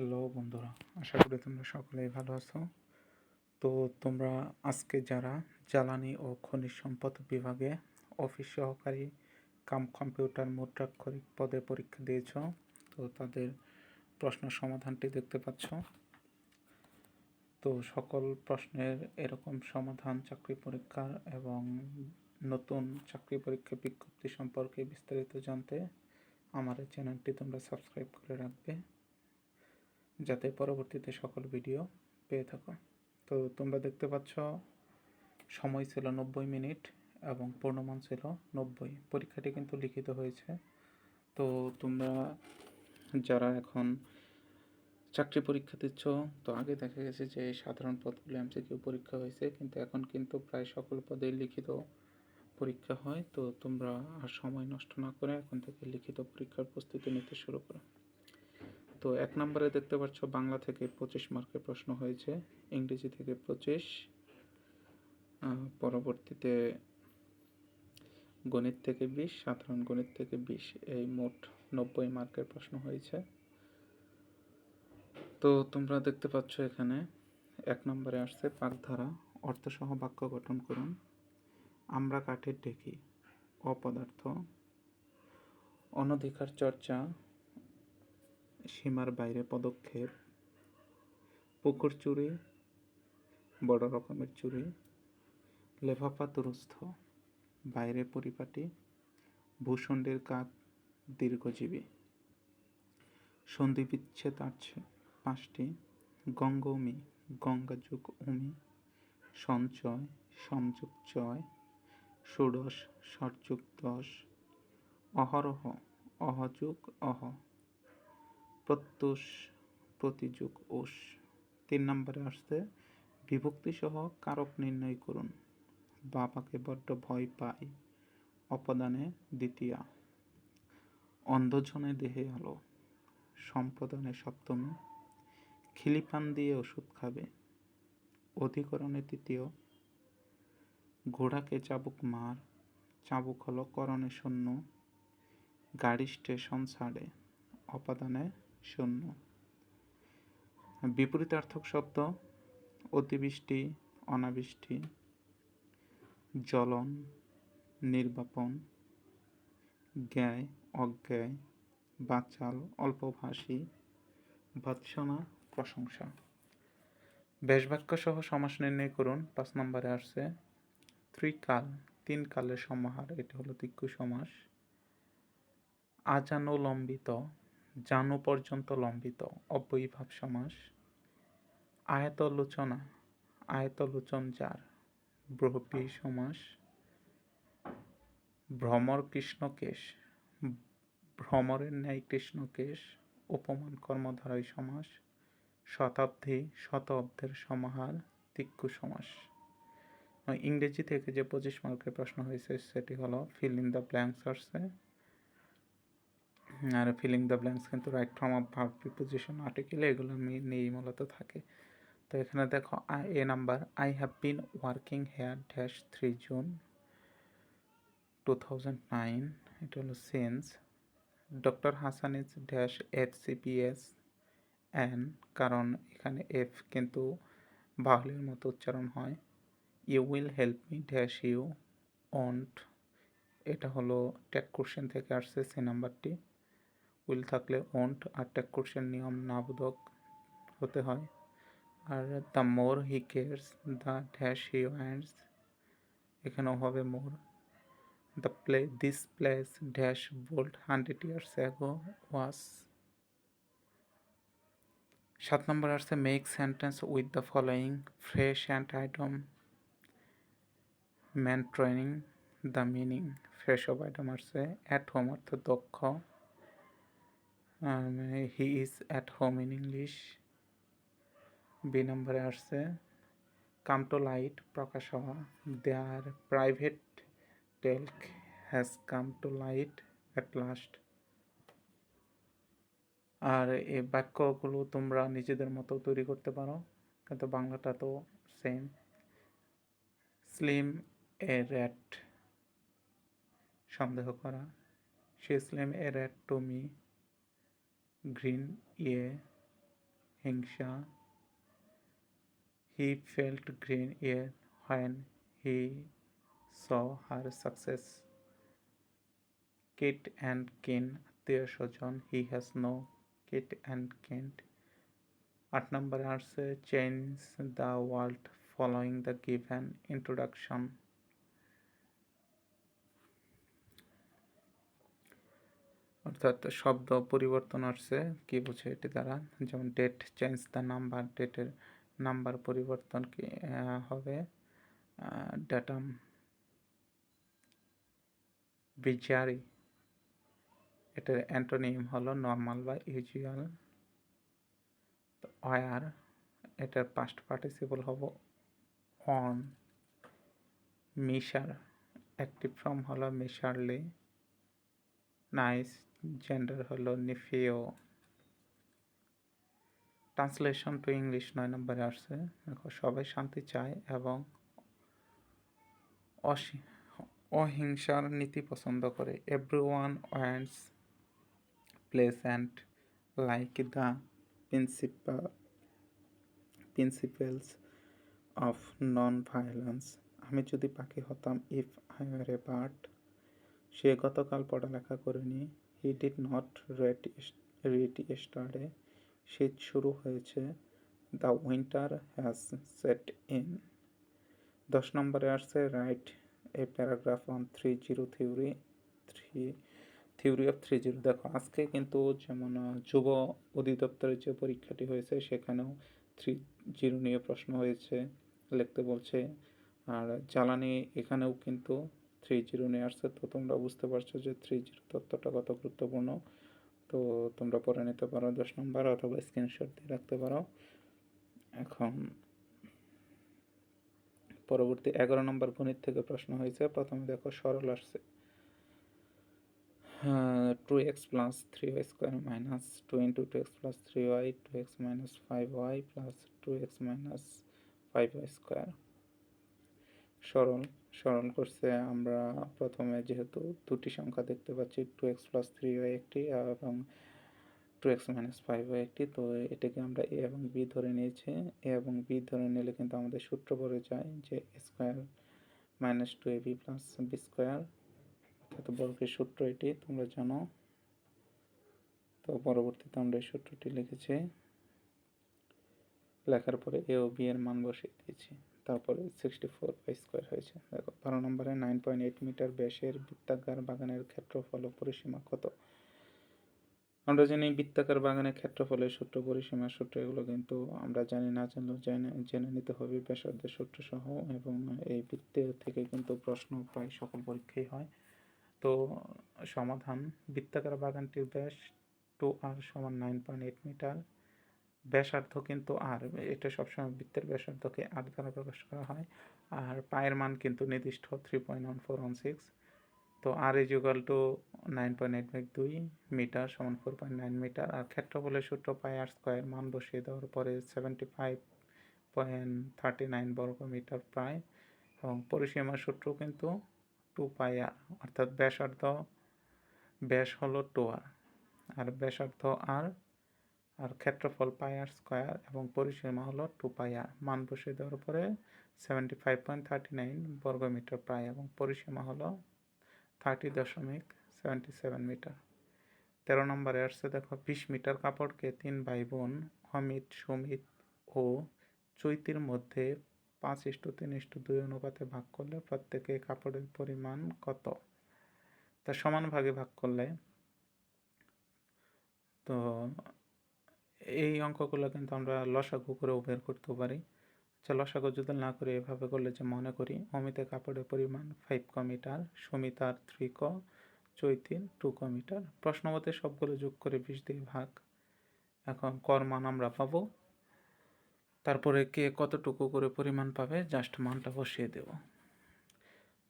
Hello বন্ধুরা, আশা করি তোমরা সকলেই ভালো আছো। তো তোমরা আজকে যারা জ্বালানি ও খনিজ সম্পদ বিভাগে অফিস সহকারী কাম কম্পিউটার মুদ্রাক্ষরিক পদে পরীক্ষা দিয়েছ, তো তাদের প্রশ্নের সমাধানটি দেখতে পাচ্ছ। তো সকল প্রশ্নের এরকম সমাধান চাকরি পরীক্ষার এবং নতুন চাকরি পরীক্ষা বিজ্ঞপ্তি সম্পর্কে বিস্তারিত জানতে আমার এই চ্যানেলটি তোমরা সাবস্ক্রাইব করে রাখবে, যাতে পরবর্তীতে সকল ভিডিও পেয়ে থাকো। তো তোমরা দেখতে পাচ্ছ সময় ছিল 90 মিনিট এবং পূর্ণমান ছিল 90। পরীক্ষাটি কিন্তু লিখিত হয়েছে। তো তোমরা যারা এখন চাকরি পরীক্ষা দিচ্ছ, তো আগে দেখা গেছে যে সাধারণ পদগুলো এমসিকিউ পরীক্ষা হয়েছে, কিন্তু এখন কিন্তু প্রায় সকল পদেই লিখিত পরীক্ষা হয়। তো তোমরা আর সময় নষ্ট না করে এখন থেকে লিখিত পরীক্ষার প্রস্তুতি নিতে শুরু করো। তো 1 নম্বরে দেখতে পাচ্ছ বাংলা থেকে 25 মার্কের প্রশ্ন হয়েছে, ইংরেজি থেকে 25, পরবর্তীতে গণিত থেকে 20, সাধারণ গণিত থেকে 20, এই মোট 90 মার্কের প্রশ্ন হয়েছে। তো তোমরা দেখতে পাচ্ছ এখানে 1 নম্বরে আসছে বাগধারা, অর্থসহ বাক্য গঠন করুন। আমরা কাঠের ঢেঁকি, অপদার্থ, অনধিকার চর্চা, সীমার বাইরে পদক্ষেপ, পুকুর চুরি, বড় রকমের চুরি, লেফাফা দুরস্থ, বাইরে পরিপাটি, ভূষণ্ডের কাক, দীর্ঘজীবী। সন্ধি বিচ্ছেদ আছে 5টি, গঙ্গৌমি, গঙ্গাযুগ উমি, সঞ্চয়, সমযুগ চয়, ষোড়শ, ষটযুগ 10, অহরহ, অহযুগ অহ, প্রত্যুষ, প্রতিযুগ ওষ। 3 নম্বরে আসছে বিভক্তি সহ কারক নির্ণয় করুন। বাবাকে বড্ড ভয় পাই, অপদানে দ্বিতীয়া, অন্ধজনে দেহে আলো, সম্প্রদানে সপ্তমী, খিলিপান দিয়ে ওষুধ খাবে, অধিকরণে তৃতীয়, ঘোড়াকে চাবুক মার, চাবুক হলো করণে শূন্য, গাড়ি স্টেশন ছাড়ে, অপাদানে শূন্য। বিপরীতার্থক শব্দ অতিবৃষ্টি, অনাবৃষ্টি, জ্বলন, নির্বাপন, জ্ঞায়, অজ্ঞায়, বাচাল, অল্পভাষী, ভৎসনা, প্রশংসা। ব্যাসবাক্য সহ সমাস নির্ণয় করুন। 5 নম্বরে আসছে ত্রিকাল, 3 কালের সমাহার, এটা হলো তিক্কু সমাস। আজানুলম্বিত, জানু পর্যন্ত লম্বিত, অব্যয়ীভাব সমাস। আয়তলোচনা, আয়তলোচন যার, বহুব্রীহি সমাস। ভ্রমর কৃষ্ণকেশ, ভ্রমরের ন্যায় কৃষ্ণকেশ, উপমান কর্মধারয় সমাস। শতাব্দী, শত অব্দের সমাহার, তিক্কু সমাস। ইংরেজি থেকে যে 25 মার্কের প্রশ্ন হয়েছে সেটি হলো ফিল ইন দ্য ব্ল্যাঙ্কস আসছে। আর ফিলিং দ্য ব্ল্যাঙ্কস কিন্তু right form of verb, preposition, article এগুলো নিয়েই মূলত থাকে। তো এখানে দেখো A number, I have been working here dash 3 June 2009, এটা হলো since. Doctor Hasan is dash HCPS an, কারণ এখানে এফ কিন্তু বাহুল্যের মতো উচ্চারণ হয়। You will help me dash you won't, এটা হলো ট্যাগ কোশ্চেন থেকে আসছে সি নাম্বারটি। উইল থাকলে ওন্ট আর ট্যাগ কোশ্চেন নিয়ম নাবোধক হতে হয়। আর the more he cares the dash he wants, এখানেও হবে more. The this place dash bold 100 years ago was. 7 নম্বর আসছে make sentence with the following phrase and idiom maintaining the meaning. Phrase of idiom আসছে at home অর্থ দক্ষ, he is at home in English. B নম্বরে আসছে come to light, প্রকাশ হওয়া, their private talk has come to light at last. আর এই বাক্যগুলো তোমরা নিজেদের মতো তৈরি করতে পারো, কিন্তু বাংলাটা তো সেম। স্লিম এ র্যাট, সন্দেহ করা। She slim a rat to me, green ইয়ে। হিংসা, he felt green when he saw her success. Kit and kin, আত্মীয় স্বজন, he has no kit and kin. 8 নম্বরে আসছে change the world following the given introduction. অর্থাৎ শব্দ পরিবর্তন আসছে, কি বুঝে এটি দ্বারা, যেমন ডেট চেঞ্জ দ্য নাম্বার, ডেটের নাম্বার পরিবর্তন কি হবে ডেটাম। বিজারি, এটার অ্যান্টোনিম হলো নর্মাল বা ইউজুয়াল। ওয়ার, এটার পাস্ট পার্টিসিপল হবো অন। মিশার, অ্যাক্টিভ ফর্ম হলো মিশারলি। নাইস, জেন্ডার হলো নিফিও। ট্রান্সলেশন টু ইংলিশ 9 নম্বরে আসছে, দেখো সবাই শান্তি চায় এবং অহিংসার নীতি পছন্দ করে। Everyone wants pleasant like the principles of non violence. আমি যদি পাখি হতাম, if I were a bird. সে গতকাল পড়ালেখা করেনি। He did not read yesterday. শীত শুরু হয়েছে। The winter has set in. 10 নম্বরে আসছে write a paragraph on 30 theory of 30। দেখো আজকে কিন্তু যেমন যুব অধিদপ্তরের যে পরীক্ষাটি হয়েছে সেখানেও 30 নিয়ে প্রশ্ন হয়েছে, লিখতে বলছে। আর জ্বালানি এখানেও কিন্তু 30 নিয়ে আসছে। তো তোমরা বুঝতে পারছো যে 30 তত্ত্বটা কত গুরুত্বপূর্ণ। তো তোমরা পড়ে নিতে পারো 10 নম্বর, অথবা স্ক্রিনশট দিয়ে রাখতে পারো। এখন পরবর্তী 11 নম্বর গণিত থেকে প্রশ্ন হয়েছে। প্রথমে দেখো সরল আসছে 2x plus 3y square minus 2 into 2x plus 3y, 2x minus 5y plus 2x minus 5y square। সরল করছে আমরা প্রথমে যেহেতু দুটি সংখ্যা দেখতে পাচ্ছি, 2x plus 3y একটি এবং 2x minus 5y একটি, তো এটাকে আমরা a এবং b ধরে নিয়েছি। a এবং b ধরে নিলে কিন্তু আমাদের সূত্র পড়ে যায় যে square minus 2ab plus b square, অর্থাৎ বর্গের সূত্র এটি তোমরা জানো। তো পরবর্তীতে আমরা এই সূত্রটি লিখেছি, লেখার পরে এ ও বি এর মান বসিয়ে দিয়েছি, তারপরে 64y স্কোয়ার হয়েছে। দেখো 12 নম্বরে 9.8 মিটার ব্যাসের বৃত্তাকার বাগানের ক্ষেত্রফল ও পরিসীমা কত। আমরা জানি বৃত্তাকার বাগানের ক্ষেত্রফলের সূত্র, পরিসীমার সূত্র, এগুলো কিন্তু আমরা জানি না, জানলেও জেনে নিতে হবে ব্যাসার্ধের সূত্র সহ। এবং এই বৃত্তের থেকে কিন্তু প্রশ্ন প্রায় সকল পরীক্ষায় হয়। তো সমাধান, বৃত্তাকার বাগানটির ব্যাস 2r সমান 9.8 মিটার। ব্যাসার্ধ কিন্তু আর, এটা সবসময় বৃত্তের ব্যাসার্ধকে আর দ্বারা প্রকাশ করা হয়। আর পায়ের মান কিন্তু নির্দিষ্ট 3.1416। তো আর ইজ ইকুয়াল টু 9.8/2 মিটার সমান 4.9 মিটার। আর ক্ষেত্রফলের সূত্র পাই আর স্কোয়ার, মান বসিয়ে দেওয়ার পরে 75.39 বর্গ মিটার প্রায়। এবং পরিসীমার সূত্র কিন্তু 2πr, অর্থাৎ ব্যাস হলো 2r আর ব্যাসার্ধ আর ক্ষেত্রফল পাই আর স্কোয়ার এবং পরিসীমা হলো 2πr। মান বসিয়ে দেওয়ার পরে 75.39 বর্গ মিটার প্রায় এবং পরিসীমা হলো 30.77 মিটার। 13 নম্বরে আসছে দেখো 20 মিটার কাপড়কে 3 ভাই বোন অমিত, সুমিত ও চৈতির মধ্যে 5:3:2 অনুপাতে ভাগ করলে প্রত্যেকে কাপড়ের পরিমাণ কত। তা সমান ভাগে ভাগ করলে, তো এই অঙ্কগুলো কিন্তু আমরা লসাগু করেও বের করতে পারি। আচ্ছা, লসাগু যদি না করে এভাবে করলে, যে মনে করি অমিতের কাপড়ের পরিমাণ 5 মিটার, সুমিতার 3 চৈতির 2 মিটার। প্রশ্ন মতে সবগুলো যোগ করে 20 দিয়ে ভাগ। এখন কর মান আমরা পাবো, তারপরে কে কতটুকু করে পরিমাণ পাবে জাস্ট মানটা বসিয়ে দেব।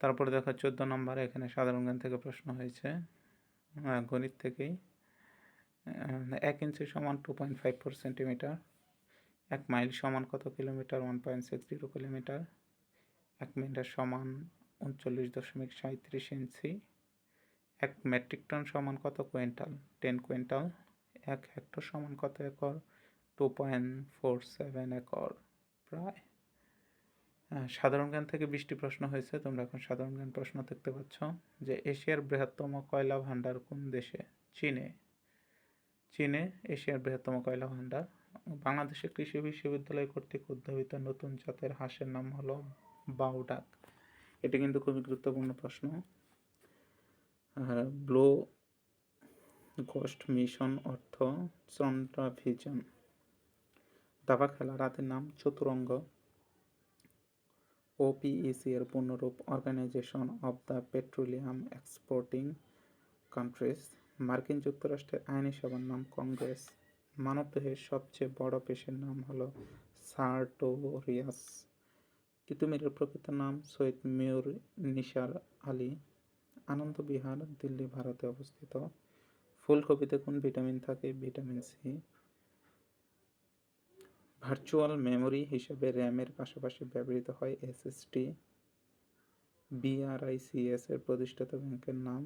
তারপরে দেখো 14 নম্বরে এখানে সাধারণ জ্ঞান থেকে প্রশ্ন হয়েছে, গণিত থেকেই। 1 ইঞ্চি সমান 2.54 সেন্টিমিটার। 1 মাইল সমান কত কিলোমিটার, 1.60 কিলোমিটার। 1 মিটার সমান 39.37 ইঞ্চি। 1 মেট্রিক টন সমান কত কুইন্টাল, 10 কুইন্টাল। 1 হেক্টর সমান কত একর, 2.47 একর প্রায়। সাধারণ জ্ঞান থেকে 20টি প্রশ্ন হয়েছে। তোমরা এখন সাধারণ জ্ঞান প্রশ্ন দেখতে পাচ্ছ যে এশিয়ার বৃহত্তম কয়লা ভাণ্ডার কোন দেশে? চীনে। চীনে এশিয়ার বৃহত্তম কয়লা ভাণ্ডার। বাংলাদেশে কৃষি বিশ্ববিদ্যালয় কর্তৃক উদ্ভাবিত নতুন জাতের হাঁসের নাম হলো বাউডাক। এটি কিন্তু খুবই গুরুত্বপূর্ণ প্রশ্ন। ব্লু গোস্ট মিশন অর্থ চন্দ্রাভিযান। দাবা খেলা রাতের নাম চতুরঙ্গ। ওপিইসি এর পূর্ণরূপ organisation of the petroleum exporting countries. মার্কিন যুক্তরাষ্ট্রের আইনি সভার নাম কংগ্রেস। মানবদেহের সবচেয়ে বড় পেশির নাম হলো সার্টোরিয়াস। তিতুমিরের প্রকৃত নাম সৈয়দ মিউর নিসার আলী। আনন্দ বিহার দিল্লি ভারতে অবস্থিত। ফুলকপিতে কোন ভিটামিন থাকে? Vitamin C. ভার্চুয়াল মেমোরি হিসেবে র্যামের পাশাপাশি ব্যবহৃত হয় এসএসডি। বিআরআইসিএস এর প্রতিষ্ঠাতা ব্যাংকের নাম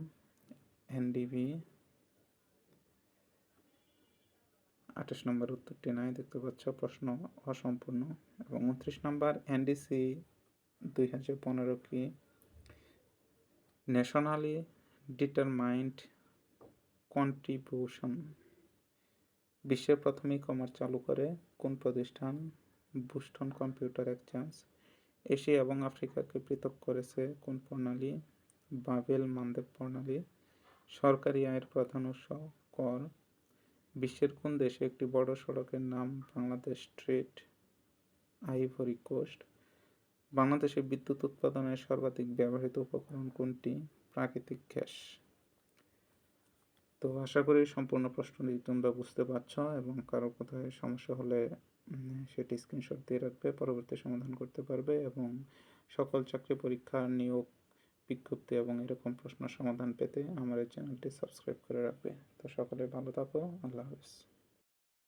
এনডিবি। 28 নম্বর উত্তরটি নাই, দেখতে পাচ্ছ প্রশ্ন অসম্পূর্ণ। এবং 29 নম্বর এনডিসি 2015 কি? Nationally determined contribution. বিশ্বের প্রথম ই-কমার্স চালু করে কোন প্রতিষ্ঠান? বুস্টন কম্পিউটার এক্সচেঞ্জ। এশিয়া এবং আফ্রিকাকে পৃথক করেছে কোন প্রণালী? বাবেল মানদেব প্রণালী। সরকারি আয়ের প্রধান উৎস কর। বিশ্বের কোন দেশে একটি বড় সড়কের নাম বাংলাদেশ স্ট্রিট? Ivory coast. বাংলাদেশে বিদ্যুৎ উৎপাদনের সর্বাধিক ব্যবহৃত উপকরণ কোনটি? প্রাকৃতিক গ্যাস। তো আশা করি সম্পূর্ণ প্রশ্নটি তোমরা বুঝতে পারছ, এবং কারো কোথায় সমস্যা হলে সেটি স্ক্রিনশট দিয়ে রাখবে, পরবর্তী সমাধান করতে পারবে। এবং সকল চাকরি পরীক্ষা, নিয়োগ বিজ্ঞপ্তি এবং এরকম প্রশ্ন সমাধান পেতে আমার এই চ্যানেলটি সাবস্ক্রাইব করে রাখবে। তো সকলে ভালো থাকো। আল্লাহ হাফেজ।